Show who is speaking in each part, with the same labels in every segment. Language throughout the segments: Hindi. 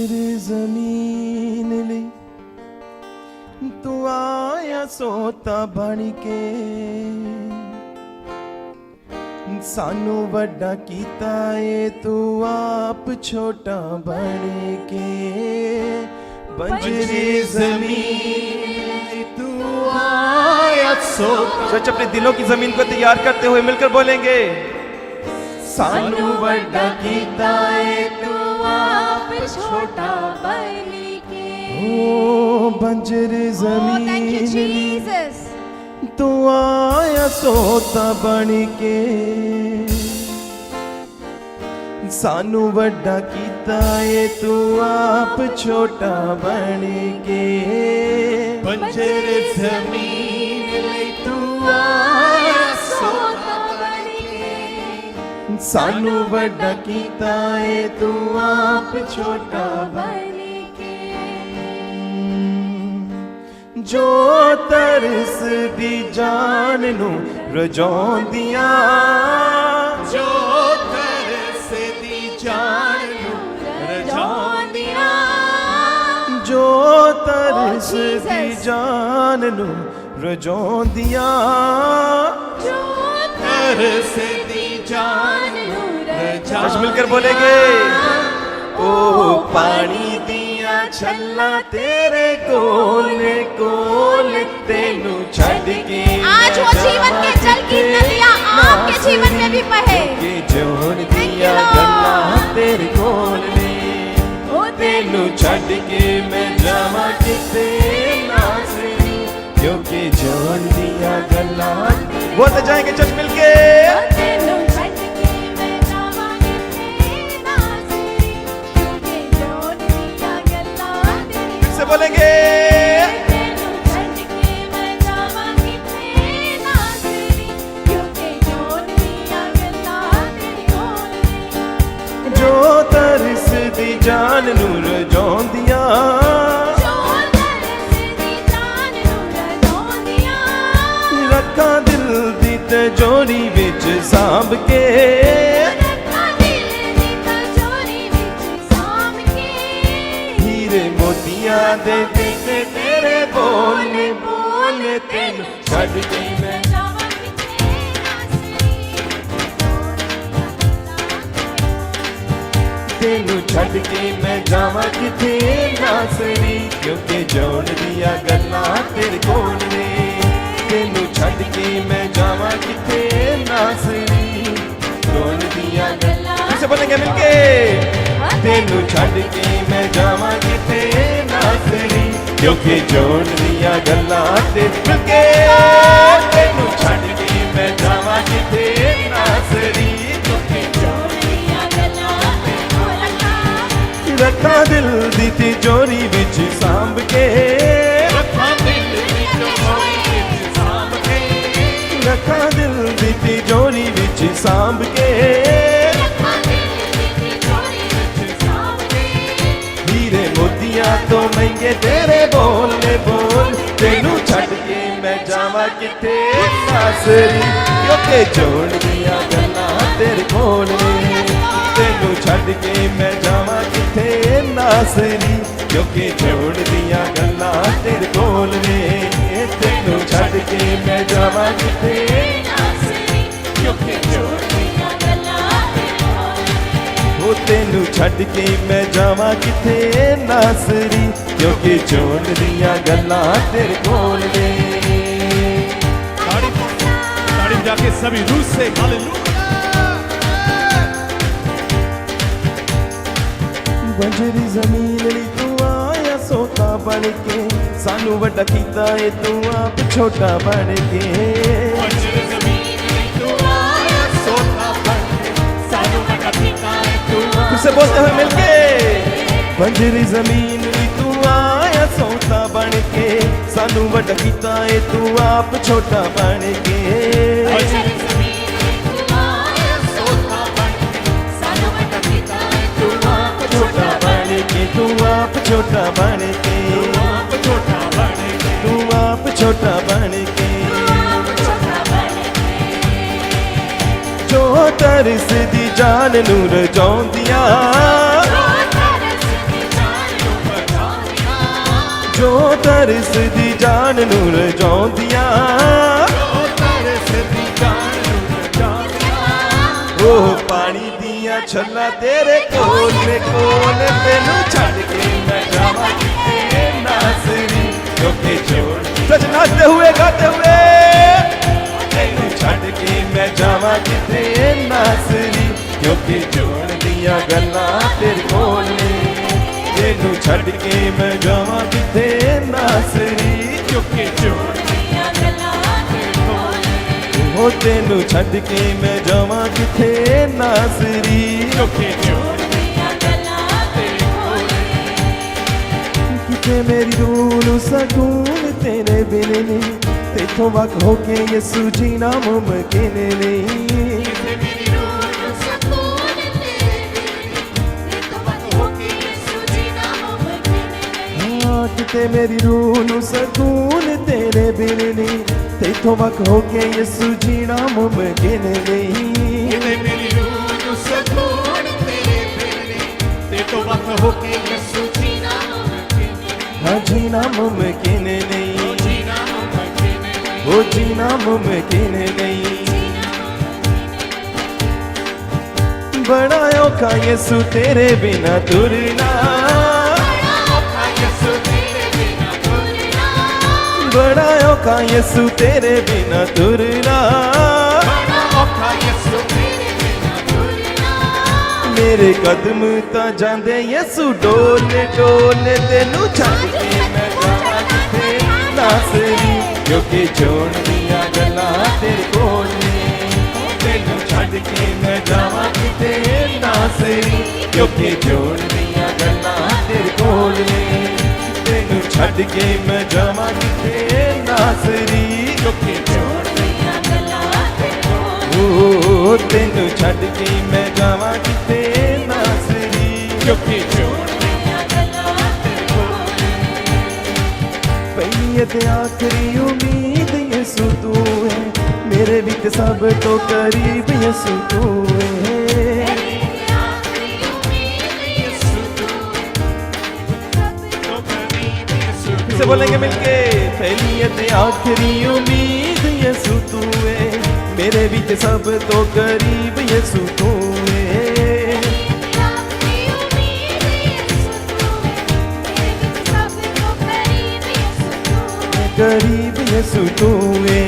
Speaker 1: बंजर ज़मीन ली तू आया सोता बन के सानू वड्डा कीता है तू आप छोटा बन के बंजर ज़मीन तू आया सोता। सच अपने दिलों की जमीन को तैयार करते हुए मिलकर बोलेंगे सानू वड्डा कीता है तू आप छोटा बन के। ओ बंजर ज़मीन तू आया सोता बन के सानू वड्डा कीता है तू आप छोटा बन के बंजर ज़मीन तू आया सोता बन के सानू वड्डा कीता है तू आप छोटा बन के। जो तरस दी जान नू रजाउंदियां जो तरस दी जान नू रजाउंदियां जो तरस दी जान नू रजाउंदियां जो तरस दी जान नू रजाउंदियां। मिलकर बोलेंगे ओ पानी दिया छल्ला तेरे कोल कोल तेनू छड़ के
Speaker 2: आज वो जीवन के जल की नदियां आपके जीवन में भी बहे
Speaker 1: के जोड़ दिया गल्ला तेरे कोल ने ओ तेनू छड़ के मैं जावा किते नाज़री क्योंकि जोड़ दिया गल्ला। वो तो जाएंगे चल मिलके बोलेंगे जो तरस दी जान नूर जाउंदियां रखा दिल दी तिजोरी विच सांभ के मोतिया दे दिते तेरे बोलने बोलने तेनू छड़ के मैं तेनू छड़ के मैं जावा किथे नासरी क्योंकि जोड़ दिया गल्ला तेरे कोल ने तेनू छड़ के मैं जावा किथे नासरी जोड़ दिया गल्ला। किसे बोलेंगे मिलके तेनू छड़ के मैं जावा किथे नासरी क्योंकि जोड़ दिया गल्ला तेरे मिलके तेनू छड़ के मैं जावा किथे नासरी क्योंकि जोड़ दिया गल्ला रखा दिल दी तिजोरी विच सांभ के रखा दिल दी तिजोरी विच सांभ के रखा दिल दी तिजोरी विच सांभ के तो महंगे तेरे बोलने बोल तेनू छड़ के मैं जावा किथे नासरी क्योंकि जोड़ दिया गल्ला तेरे कोल ने तेनू छड़ के मैं जावा किथे नासरी क्योंकि जोड़ दिया गल्ला तेरे कोल ने तेनू छड़ के मैं जावा किथे नासरी क्योंकि जोड़ दिया गल्ला वो तेनू छड़ के मैं जावा किथे नासरी क्योंकि जोड़ दिया गल्ला तेरे कोल ने।
Speaker 3: ताड़ी जाके सभी रूह से हालेलुया।
Speaker 1: बंजरी ज़मीन ली तू आया सोता बन के सानू वड्डा कीता है तू आप छोटा बन के
Speaker 3: बंजरी ज़मीन ली तू आया सोता बन के सानू वड्डा कीता है तू
Speaker 1: तुझसे बोलते हुए मिलके बंजरी ज़मीन ली तू आया सोता बन के सानू वड्डा कीता है तू आप छोटा बन के
Speaker 3: बंजरी ज़मीन ली तू आया सोता बन के सानू वड्डा कीता है तू आप
Speaker 1: छोटा बन के तू आप छोटा बन के तू आप छोटा बन के जो तरस दी जान नूर जाउंदियां तरस दी जान नू रजाउंदियां
Speaker 3: ओ तरस दी जान नू रजाउंदियां
Speaker 1: ओह पानी दियां छल्लां तेरे कोल ने कोल तेनू छड़ के मैं जावां किथे नासरी क्योंकि छोड़ सच नाचते हुए गाते हुए तेनू छड़ के मैं जावां किथे नासरी क्योंकि जोड़ दियां गल्लां तेरे कोल ने तेनू छड़ के मैं जावां किथे नासरी
Speaker 3: क्योंकि जोड़ दियां गल्लां तेरे कोल
Speaker 1: हो तेनू छड़ के मैं जावां किथे नासरी
Speaker 3: क्योंकि जोड़ दियां गल्लां तेरे कोल
Speaker 1: किथे मेरी रूह नू सकून तेरे बिन नहीं तेथों वख होके यसू जीना मुमकिन नहीं
Speaker 3: किथे मेरी रूह नू सकून तेरे बिन ते तो वक्त होके यीशु जीना मुमकिन नहीं
Speaker 1: हाँ किथे मेरी रूह नू सकून तेरे बिन नहीं तेथों वख होके यसू जीना मुमकिन नहीं
Speaker 3: किथे मेरी रूह नू सकून तेरे बिन ते तो वक्त होके यीशु जीना मुमकिन नहीं
Speaker 1: हाँ जीना मुमकिन नहीं
Speaker 3: जीना मुमकिन नहीं
Speaker 1: वो जीना मुमकिन नहीं बड़ा औखा यसू तेरे बिना तुरना
Speaker 3: औखा यीशु तेरे बिना तुरना
Speaker 1: बड़ा औखा यसू तेरे बिना तुरना
Speaker 3: बड़ा औखा यीशु तेरे बिना तुरना
Speaker 1: मेरे कदम ता जांदे यसू डोले डोले तेनू छड़ के मैं जावां किथे नासरी क्योंकि छोड़ दियां गल्लां तेरे कोल ने तेनू छड़ के मैं जावां किथे नासरी क्योंकि छोड़ दियां गल्लां तेरे कोल ने तेनू छड़ के मैं जावां किथे नासरी
Speaker 3: क्योंकि जोड़ दियां गल्लां तेरे कोल
Speaker 1: ओ तेनू छड़ के मैं जावां किथे नासरी
Speaker 3: क्योंकि जोड़ दियां गल्लां तेरे कोल
Speaker 1: पहली ते आखरी उम्मीद यसू तू है मेरे विच सब तो करीब यसू तू है
Speaker 3: तेरी आखरी उम्मीद यीशु तू सब तो करीब यीशु तू
Speaker 1: किसे बोलेंगे मिलके पहली ते आखरी उम्मीद यसू तू है मेरे विच सब तो करीब यसू तू है
Speaker 2: तेरी आखरी उम्मीद यीशु तू है मेरे विच सब तो करीब यीशु तू है
Speaker 1: करीब यसू तू है
Speaker 2: करीब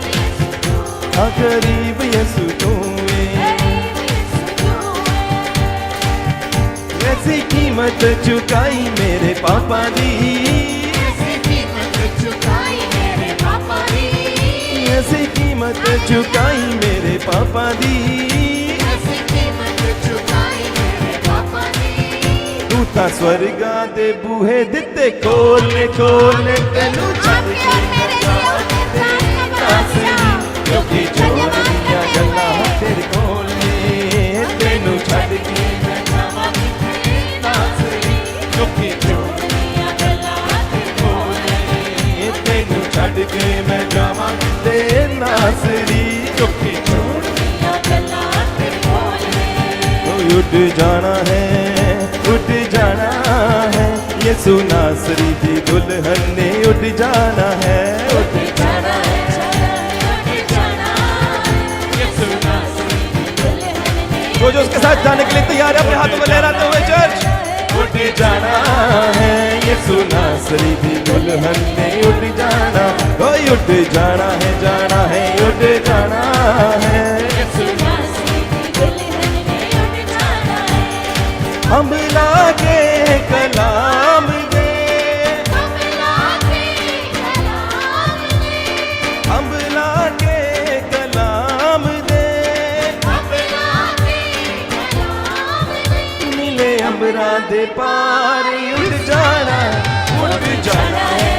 Speaker 2: यीशु तू है
Speaker 1: हाँ करीब यसू तू है
Speaker 2: करीब यीशु तू है
Speaker 1: ऐसी कीमत चुकाई मेरे पापा दी
Speaker 3: ऐसी कीमत चुकाई मेरे पापा दी
Speaker 1: ऐसी कीमत चुकाई मेरे पापा दी
Speaker 3: ऐसी कीमत चुकाई मेरे पापा दी
Speaker 1: तू ता स्वर्गा दे बूहे दिते खोलने खोलने तेनू छड़ के मैं जावां किथे नासरी क्योंकि जोड़ दियां गल्लां तेरे कोल ने तेनू छड़ के मैं जावां किथे नासरी
Speaker 3: क्योंकि जोड़ दियां गल्लां तेरे कोल
Speaker 1: तेनू छड़ के मैं जावां किथे नासरी
Speaker 3: क्योंकि जोड़ दियां गल्लां तेरे कोल
Speaker 1: तो उठ जाना है यसू नासरी दी दुल्हन ने उठ जाना है उठ
Speaker 3: जाना है जाना यीशु नासरी दी दुल्हन ने
Speaker 1: वो जो उसके साथ जाने के लिए तैयार है अपने हाथों में लहराते हुए चर्च उठ जाना है यसू नासरी दी दुल्हन ने उठ जाना कोई उठ जाना है उठ जाना है
Speaker 3: यीशु नासरी दी दुल्हन ने उठ जाना है
Speaker 1: हम लागे कलाम दे
Speaker 2: हम लागे कलाम दे
Speaker 1: हम लागे कलाम दे
Speaker 2: हम लागे कलाम दे
Speaker 1: मिले अमरा दे पार उठ जाना है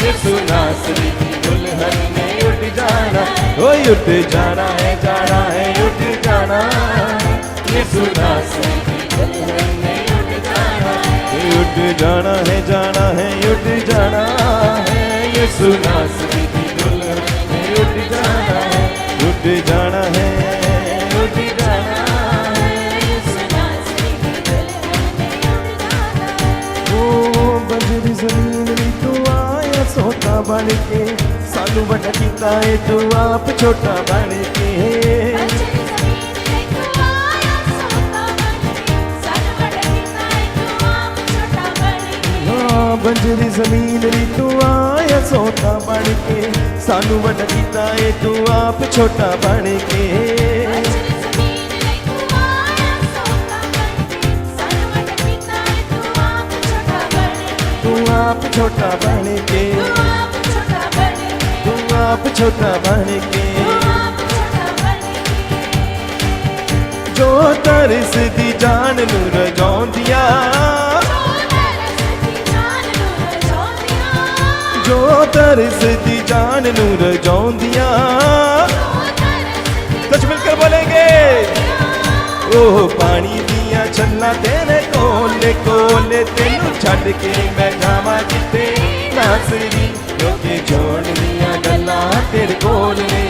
Speaker 1: यसू नासरी की दुल्हन ने उठ जाना ओए उठ जाना है उठ जाना यसू नासरी की दुल्हन ने उठ जाना उठ जाना है उठ जाना है यसू नासरी की दुल्हन ने उठ जाना है उठ जाना है उठ जाना है
Speaker 2: यीशु नासरी दी दुल्हन ने उठ जाना है
Speaker 1: ओ के सानू वड्डा कीता है तू आप छोटा बन के
Speaker 2: बंजरी ज़मीन रे तू आया सोता बन के सानू वड्डा कीता है तू आप छोटा बन के
Speaker 1: तू आप छोटा बन के तू आप छोटा बन के जो तरस दी जान नू रजाउंदिया जो तरस दी जान नू रजाउंदिया कुछ मिलकर बोलेंगे ओह पानी दिया छल्ला तेरे कोले कोले तेनू छड़ के मैं जावा किते नासरी क्योंकि छोड़ दिया गल्ला तेरे कोल ने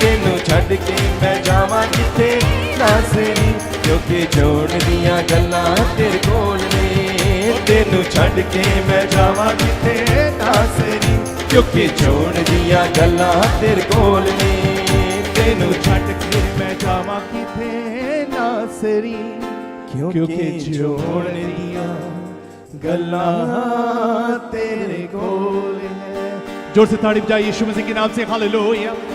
Speaker 1: तेनू छड़ के मैं जावा किते नासरी क्योंकि छोड़ दिया गल्ला तेरे कोल ने तेनू छड़ के मैं जावा किते नासरी क्योंकि छोड़ दिया गल्ला तेरे कोल ने तेनू छड़ के मैं जावा किते नासरी क्योंकि छोड़ दिया गल्ला तेरे कोल है।
Speaker 3: जोर से ताड़ी बजाइए यीशु मसीह के नाम से हालेलुया।